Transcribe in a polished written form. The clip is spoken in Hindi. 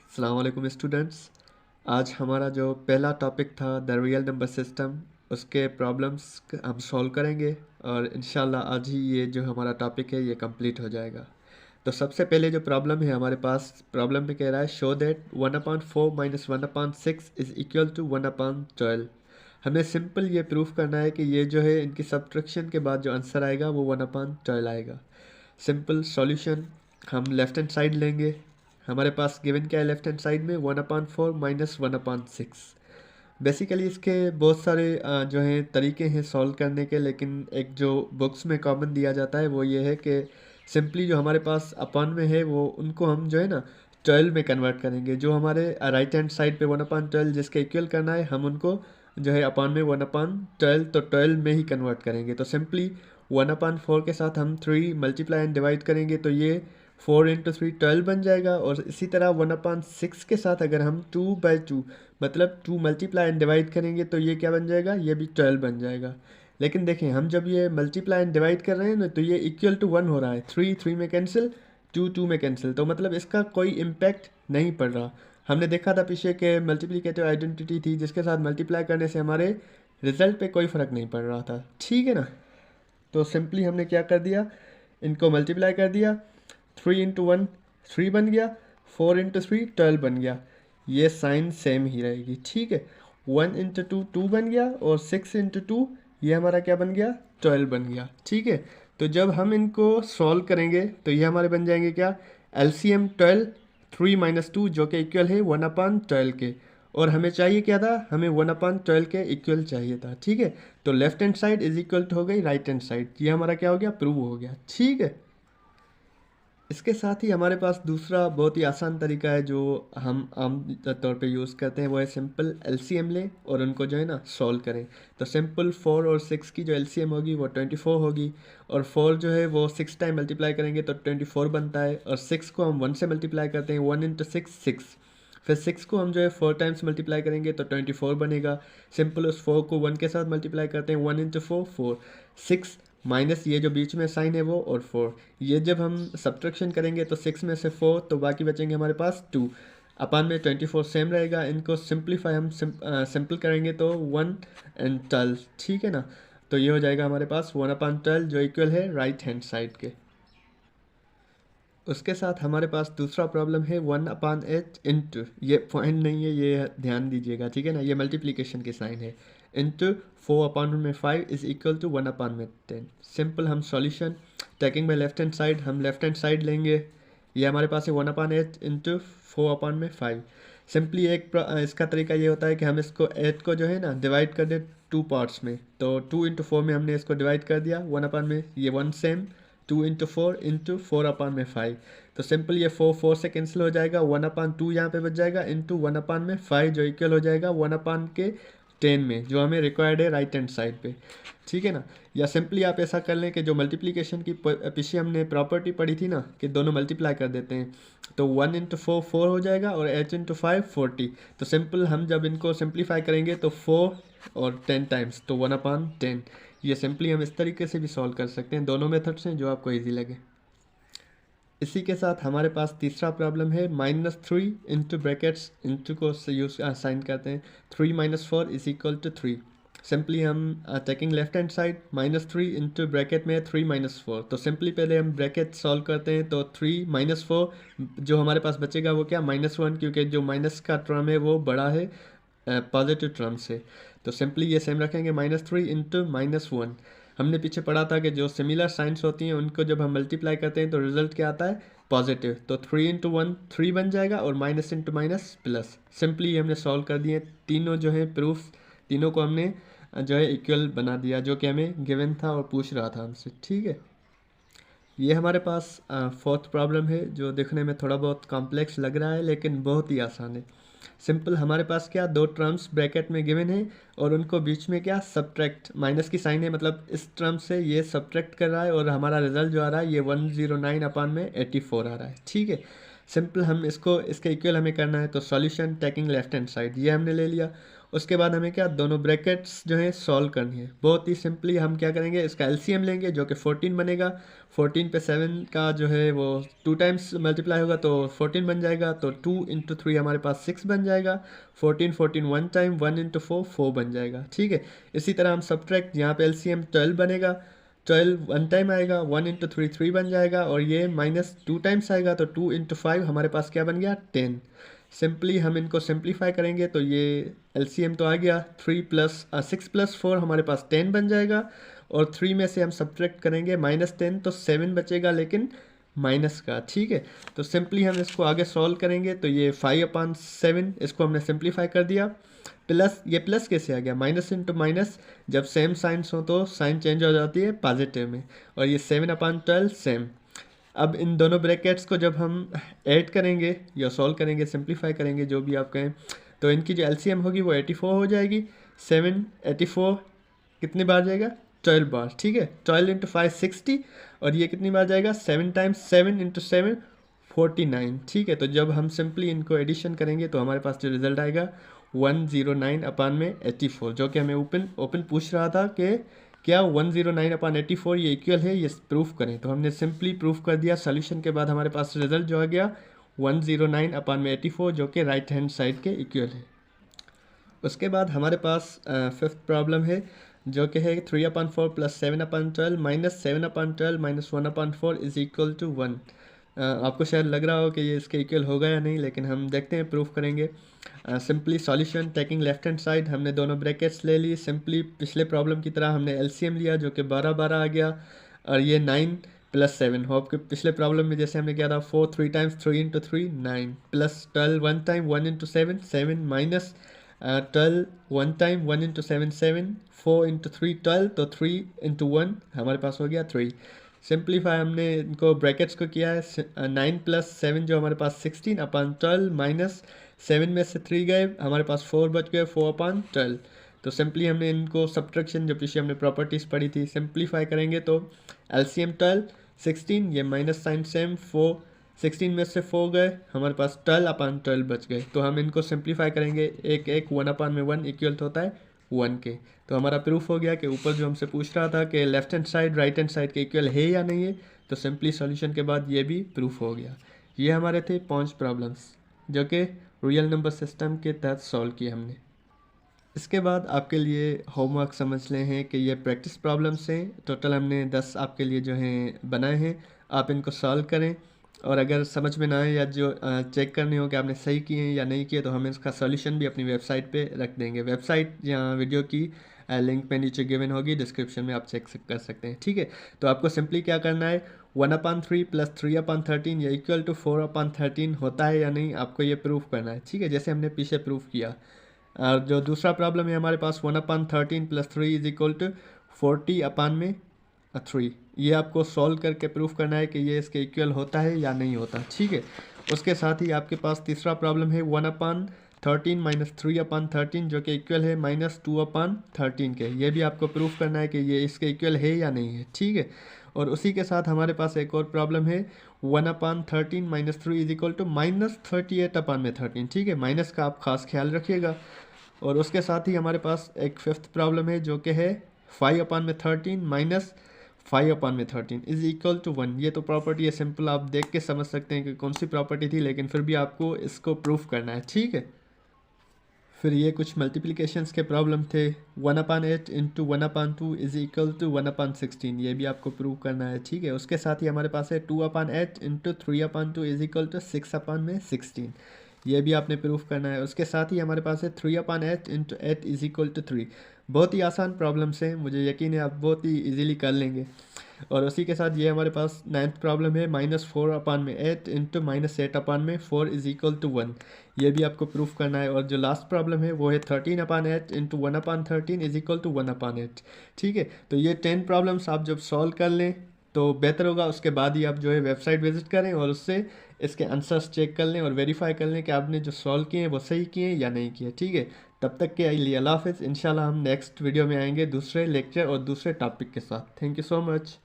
अस्सलाम वालेकुम स्टूडेंट्स। आज हमारा जो पहला टॉपिक था द रियल नंबर सिस्टम, उसके प्रॉब्लम्स हम सॉल्व करेंगे और इंशाल्लाह आज ही ये जो हमारा टॉपिक है ये कंप्लीट हो जाएगा। तो सबसे पहले जो प्रॉब्लम है हमारे पास, प्रॉब्लम में कह रहा है show that 1/4 minus 1/6 is equal to 1/12। हमें सिंपल ये प्रूफ करना है कि ये जो है इनकी सब्ट्रैक्शन के बाद जो आंसर आएगा वो 1/12 आएगा। सिंपल सॉल्यूशन, हम लेफ्ट हैंड साइड लेंगे। हमारे पास गिवन क्या है लेफ्ट हैंड साइड में, 1/4 माइनस 1/6। बेसिकली इसके बहुत सारे जो हैं तरीके हैं सॉल्व करने के, लेकिन एक जो बुक्स में कॉमन दिया जाता है वो ये है कि सिंपली जो हमारे पास अपॉन में है वो उनको हम जो है ना 12 में कन्वर्ट करेंगे। जो हमारे राइट हैंड साइड पे 1/12 जिसके इक्वल करना है हम उनको जो है अपॉन में 1/12 तो 12 में ही कन्वर्ट करेंगे। तो सिंपली 1/4 के साथ हम 3 मल्टीप्लाई एंड डिवाइड करेंगे तो ये 4 × 3 12 बन जाएगा। और इसी तरह 1/6 के साथ अगर हम 2/2 मतलब 2 मल्टीप्लाई एंड डिवाइड करेंगे तो ये क्या बन जाएगा, ये भी 12 बन जाएगा। लेकिन देखें हम जब ये मल्टीप्लाई एंड डिवाइड कर रहे हैं ना तो ये इक्वल टू 1 हो रहा है। 3 3 में कैंसिल, 2 2 में कैंसिल, तो मतलब इसका कोई इम्पैक्ट नहीं पड़ रहा। हमने देखा था पीछे के मल्टीप्लिकेटिव आइडेंटिटी थी जिसके साथ मल्टीप्लाई करने से हमारे रिजल्ट पे कोई फ़र्क नहीं पड़ रहा था, ठीक है ना। तो सिंपली हमने क्या कर दिया, इनको मल्टीप्लाई कर दिया। 3 × 1 3 बन गया, 4 × 3 12 बन गया। ये साइन सेम ही रहेगी, ठीक है। 1 × 2 2 बन गया और 6 × 2 ये हमारा क्या बन गया, 12 बन गया, ठीक है। तो जब हम इनको सॉल्व करेंगे तो ये हमारे बन जाएंगे क्या, एलसीएम 12, 3 - 2 जो कि इक्वल है 1/12 के। और हमें चाहिए क्या था, हमें 1/12 के इक्वल चाहिए था, ठीक है। तो left hand side is equal to हो गई राइट हैंड साइड, ये हमारा क्या हो गया, प्रूव हो गया, ठीक है। इसके साथ ही हमारे पास दूसरा बहुत ही आसान तरीका है जो हम आम तौर पे यूज़ करते हैं, वो है सिंपल एलसीएम लें और उनको जो है ना सॉल्व करें। तो सिंपल 4 और 6 की जो एलसीएम होगी वो 24 होगी। और 4 जो है वो 6 टाइम मल्टीप्लाई करेंगे तो 24 बनता है। और 6 को हम 1 से मल्टीप्लाई करते हैं, 1 × 6 6। फिर 6 को हम जो है 4 टाइम्स मल्टीप्लाई करेंगे तो 24 बनेगा। सिंपल उस 4 को 1 के साथ मल्टीप्लाई करते हैं, 1 × 4 4, 6 माइनस ये जो बीच में साइन है वो और 4। ये जब हम सब्ट्रैक्शन करेंगे तो 6 में से 4 तो बाकी बचेंगे हमारे पास 2। अपान में 24 सेम रहेगा। इनको सिंप्लीफाई हम सिंपल करेंगे तो 1/12, ठीक है ना। तो ये हो जाएगा हमारे पास 1/12 जो इक्वल है राइट हैंड साइड के। उसके साथ हमारे पास दूसरा प्रॉब्लम है 1/8 इंटू, ये पॉइंट नहीं है, ये ध्यान दीजिएगा, ठीक है ना, ये मल्टीप्लिकेशन के साइन है। Into 4/5 is equal to 1/10। Simple हम solution taking by left hand side, हम लेफ्ट हैंड साइड लेंगे। ये हमारे पास है 1/8 इंटू 4/5। सिंपली इसका तरीका ये होता है कि हम इसको 8 को जो है ना डिवाइड कर दें 2 पार्ट्स में। तो 2 × 4 में हमने इसको डिवाइड कर दिया 1/, में ये 1 सेम, 2 × 4 इंटू 4/5। तो सिंपल ये 4 4 से कैंसिल हो जाएगा, 1/2 यहाँ पे बच जाएगा इंटू 1/5 जो इक्वल हो जाएगा 1/10 में, जो हमें रिक्वायर्ड है राइट हैंड साइड पे, ठीक है ना। या सिंपली आप ऐसा कर लें कि जो मल्टीप्लिकेशन की पीछे हमने प्रॉपर्टी पढ़ी थी ना कि दोनों मल्टीप्लाई कर देते हैं, तो 1 × 4 4 हो जाएगा और 8 × 5 40। तो सिंपल हम जब इनको सिंप्लीफाई करेंगे तो 4 और 10 टाइम्स तो 1/10। ये सिंपली हम इस तरीके से भी सॉल्व कर सकते हैं, दोनों मेथड्स हैं जो आपको इजी लगे। इसी के साथ हमारे पास तीसरा प्रॉब्लम है -3 इंटू ब्रैकेट्स, इंटू को यूज साइन करते हैं, 3 - 4 इज इक्वल टू 3। सिंपली हम taking left hand side -3 into bracket में 3 - 4। तो सिंपली पहले हम ब्रैकेट सॉल्व करते हैं तो 3 - 4 जो हमारे पास बचेगा वो क्या, -1, क्योंकि जो माइनस का टर्म है वो बड़ा है पॉजिटिव टर्म से। तो सिंपली ये सेम रखेंगे, -3 इंटू -1। हमने पीछे पढ़ा था कि जो सिमिलर साइंस होती हैं उनको जब हम मल्टीप्लाई करते हैं तो रिजल्ट क्या आता है, पॉजिटिव। तो 3 × 1 3 बन जाएगा और minus into minus plus. Simply हमने सॉल्व कर दिए तीनों जो है प्रूफ, तीनों को हमने जो है इक्वल बना दिया जो कि हमें गिवन था और पूछ रहा था हमसे, ठीक है। ये हमारे पास फोर्थ प्रॉब्लम है जो देखने में थोड़ा बहुत कॉम्प्लेक्स लग रहा है लेकिन बहुत ही आसान है। सिंपल हमारे पास क्या, दो टर्म्स ब्रैकेट में गिवन है और उनको बीच में क्या सब्ट्रैक्ट, माइनस की साइन है, मतलब इस टर्म से ये सब्ट्रैक्ट कर रहा है और हमारा रिजल्ट जो आ रहा है ये 109/84 आ रहा है, ठीक है। सिंपल हम इसको इसके इक्वल हमें करना है तो solution taking left hand side ये हमने ले लिया। उसके बाद हमें क्या दोनों ब्रैकेट्स जो है सॉल्व करनी है। बहुत ही सिंपली हम क्या करेंगे, इसका एलसीएम लेंगे जो कि 14 बनेगा। 14 पे 7 का जो है वो 2 टाइम्स मल्टीप्लाई होगा तो 14 बन जाएगा, तो 2 इंटू 3 हमारे पास 6 बन जाएगा। 14 14 वन टाइम, 1 इंटू 4 4 बन जाएगा। ठीक है, इसी तरह हम सब्ट्रैक्ट, यहाँ पे एलसीएम 12 बनेगा, 12 वन टाइम आएगा, 1 इंटू 3 3 बन जाएगा, और ये माइनस 2 टाइम्स आएगा तो 2 इंटू 5 हमारे पास क्या बन गया 10। सिंपली हम इनको सिंप्लीफाई करेंगे तो ये एलसीएम तो आ गया, 6 प्लस 4 हमारे पास 10 बन जाएगा, और 3 में से हम सब्ट्रैक्ट करेंगे -10 तो 7 बचेगा, लेकिन माइनस का। ठीक है, तो सिंपली हम इसको आगे सॉल्व करेंगे तो ये 5/7 इसको हमने सिंप्लीफाई कर दिया। प्लस, ये प्लस कैसे आ गया, माइनस इंटू माइनस, जब सेम साइंस हो तो साइन चेंज हो जाती है पॉजिटिव में, और ये 7/12 सेम। अब इन दोनों ब्रैकेट्स को जब हम ऐड करेंगे या सॉल्व करेंगे, सिंप्लीफाई करेंगे, जो भी आप कहें, तो इनकी जो एलसीएम होगी वो 84 हो जाएगी। 7 84 कितनी बार जाएगा, 12 बार। ठीक है, 12 इंटू 5 60, और ये कितनी बार जाएगा, 7 टाइम्स 7 इंटू 7 49। ठीक है, तो जब हम सिंपली इनको एडिशन करेंगे तो हमारे पास जो रिजल्ट आएगा 109/84, जो कि हमें ओपन पूछ रहा था कि क्या 109/84 ये इक्वल है, ये प्रूफ करें। तो हमने सिंपली प्रूफ कर दिया। सॉल्यूशन के बाद हमारे पास रिजल्ट जो आ गया 109/84, जो कि राइट हैंड साइड के इक्वल है। उसके बाद हमारे पास फिफ्थ प्रॉब्लम है, जो कि है 3/4 plus 7/12 minus 7/12 minus 1/4 is equal to 1। आपको शायद लग रहा हो कि ये इसके इक्वल होगा या नहीं, लेकिन हम देखते हैं, प्रूफ करेंगे। Simply solution taking left hand side, हमने दोनों ब्रैकेट्स ले ली। सिंपली पिछले प्रॉब्लम की तरह हमने एलसीएम लिया जो कि 12 आ गया, और ये 9 प्लस 7। होप कि पिछले प्रॉब्लम में जैसे हमने किया था 4 3 times 3 into 3 9, plus 12 one time 1 into 7 7, minus 12 one time 1 into 7 7, 4 into 3 12, तो 3 इंटू 1 हमारे पास हो गया 3। सिंप्लीफाई हमने इनको ब्रैकेट्स को किया है, 9 प्लस 7 जो हमारे पास 16/12, माइनस 7 में से 3 गए, हमारे पास 4 बच गए, 4/12। तो सिंपली हमने इनको सब्ट्रैक्शन, जो पीछे हमने प्रॉपर्टीज़ पढ़ी थी, सिंप्लीफाई करेंगे तो एलसीएम 12 16, ये माइनस साइन सेम 4, 16 में से 4 गए, हमारे पास 12/12 बच गए। तो हम इनको सिंप्लीफाई करेंगे, एक 1/1 इक्वल होता है 1 के। तो हमारा प्रूफ हो गया कि ऊपर जो हमसे पूछ रहा था कि left hand side right hand side के इक्वल है या नहीं है, तो सिंपली सॉल्यूशन के बाद ये भी प्रूफ हो गया। ये हमारे थे 5 प्रॉब्लम्स जो कि रियल नंबर सिस्टम के तहत सॉल्व किए हमने। इसके बाद आपके लिए होमवर्क समझ लें हैं कि ये प्रैक्टिस प्रॉब्लम्स हैं। टोटल हमने 10 आपके लिए जो हैं बनाए हैं, आप इनको सॉल्व करें, और अगर समझ में ना आए या जो चेक करने हो कि आपने सही किए हैं या नहीं किए, तो हम इसका सॉल्यूशन भी अपनी वेबसाइट पे रख देंगे। वेबसाइट या वीडियो की लिंक पे नीचे गिवन होगी, डिस्क्रिप्शन में आप चेक कर सकते हैं। ठीक है, तो आपको सिंपली क्या करना है, 1/3 प्लस 3/13 या इक्वल टू 4/13 होता है या नहीं, आपको ये प्रूफ करना है। ठीक है, जैसे हमने पीछे प्रूफ किया। और जो दूसरा प्रॉब्लम है हमारे पास 1/13 प्लस 3 इज इक्वल टू 40/3, ये आपको सॉल्व करके प्रूफ करना है कि ये इसके इक्वल होता है या नहीं होता। ठीक है, उसके साथ ही आपके पास तीसरा प्रॉब्लम है 1/13 माइनस 3/13, जो कि इक्वल है -2/13 के। ये भी आपको प्रूफ करना है कि ये इसके इक्वल है या नहीं है। ठीक है, और उसी के साथ हमारे पास एक और प्रॉब्लम है 1/13 माइनस 3 इज इक्वल टू -38/13। ठीक है, माइनस का आप खास ख्याल रखिएगा। और उसके साथ ही हमारे पास एक फिफ्थ प्रॉब्लम है जो कि है 5/13 माइनस 5/13 इज इक्वल टू 1। ये तो प्रॉपर्टी है, सिंपल आप देख के समझ सकते हैं कि कौन सी प्रॉपर्टी थी, लेकिन फिर भी आपको इसको प्रूफ करना है। ठीक है, फिर ये कुछ मल्टीप्लिकेशंस के प्रॉब्लम थे। 1/8 इंटू 1/2 इज इक्वल टू 1/16, ये भी आपको प्रूव करना है। ठीक है, उसके साथ ही हमारे पास है 2/8 इंटू 3/2 इज इक्वल टू 6/16, ये भी आपने प्रूफ करना है। उसके साथ ही हमारे पास है 3/8 इंटू 8 इज इक्वल टू 3। बहुत ही आसान प्रॉब्लम्स हैं, मुझे यकीन है आप बहुत ही इजीली कर लेंगे। और उसी के साथ ये हमारे पास 9th प्रॉब्लम है -4/8 इंटू -8/4 इज इक्वल टू 1, ये भी आपको प्रूफ करना है। और जो लास्ट प्रॉब्लम है वो है 13/8 इंटू 1/13 इज इक्वल टू 1/8। ठीक है, तो ये 10 प्रॉब्लम्स आप जब सॉल्व कर लें तो बेहतर होगा। उसके बाद ही आप जो है वेबसाइट विजिट करें और उससे इसके आंसर्स चेक कर लें और वेरीफाई कर लें कि आपने जो सॉल्व किए हैं वो सही किए हैं या नहीं किए। ठीक है, तब तक के लिए अल्लाह हाफ़िज़। इंशाल्लाह हम नेक्स्ट वीडियो में आएंगे दूसरे लेक्चर और दूसरे टॉपिक के साथ। Thank you so much.